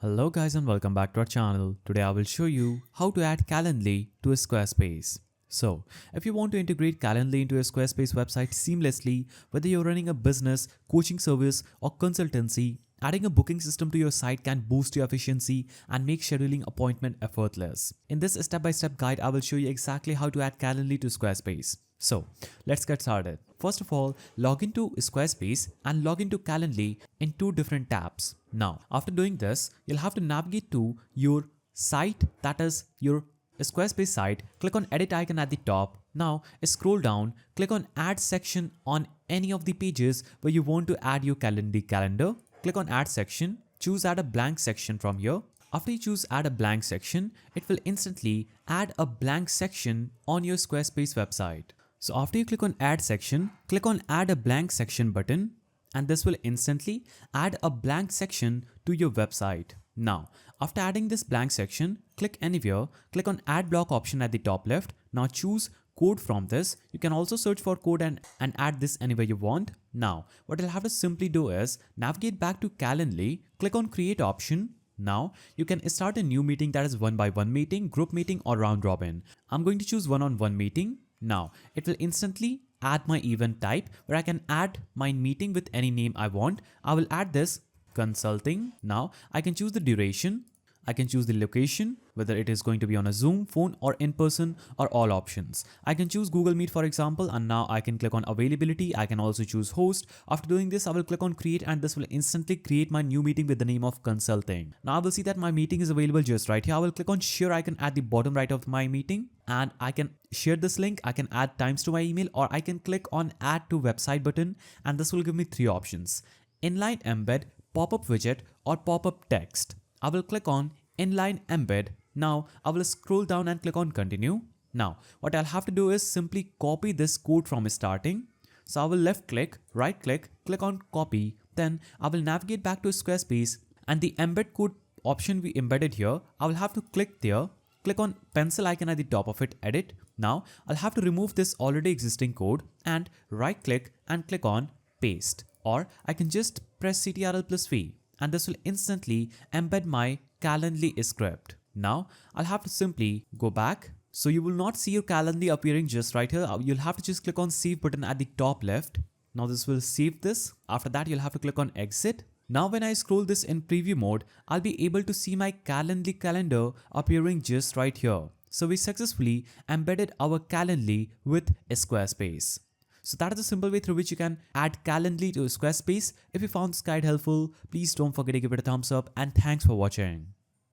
Hello guys and welcome back to our channel. Today I will show you how to add Calendly to a Squarespace. So, if you want to integrate Calendly into a Squarespace website seamlessly, whether you're running a business, coaching service or consultancy, adding a booking system to your site can boost your efficiency and make scheduling appointment effortless. In this step-by-step guide, I will show you exactly how to add Calendly to Squarespace. So, let's get started. First of all, log into Squarespace and log into Calendly in two different tabs. Now, after doing this, you'll have to navigate to your site, that is your Squarespace site. Click on edit icon at the top. Now, scroll down, click on add section on any of the pages where you want to add your Calendly calendar. Click on add section, choose add a blank section from here. After you choose add a blank section, it will instantly add a blank section on your Squarespace website. So after you click on add section, click on add a blank section button and this will instantly add a blank section to your website. Now, after adding this blank section, click anywhere, click on add block option at the top left. Now choose code from this. You can also search for code and add this anywhere you want. Now, what you'll have to simply do is navigate back to Calendly, click on create option. Now, you can start a new meeting, that is one-by-one meeting, group meeting or round robin. I'm going to choose one-on-one meeting. Now, it will instantly add my event type where I can add my meeting with any name I want. I will add this consulting. Now, I can choose the duration. I can choose the location, whether it is going to be on a Zoom, phone or in person or all options. I can choose Google Meet for example, and now I can click on availability. I can also choose host. After doing this, I will click on create and this will instantly create my new meeting with the name of consulting. Now I will see that my meeting is available just right here. I will click on share icon at the bottom right of my meeting and I can share this link. I can add times to my email or I can click on add to website button and this will give me three options: inline embed, pop-up widget or pop-up text. I will click on inline embed. Now I will scroll down and click on continue. Now what I'll have to do is simply copy this code from starting. So I will left click, right click, click on copy. Then I will navigate back to Squarespace and the embed code option we embedded here, I will have to click there. Click on pencil icon at the top of it, edit. Now I'll have to remove this already existing code and right click and click on paste, or I can just press Ctrl+V and this will instantly embed my Calendly script. Now I'll have to simply go back. So you will not see your Calendly appearing just right here. You'll have to just click on save button at the top left. Now this will save this. After that, you'll have to click on exit. Now when I scroll this in preview mode, I'll be able to see my Calendly calendar appearing just right here. So we successfully embedded our Calendly with Squarespace. So that is a simple way through which you can add Calendly to Squarespace. If you found this guide helpful, please don't forget to give it a thumbs up and thanks for watching.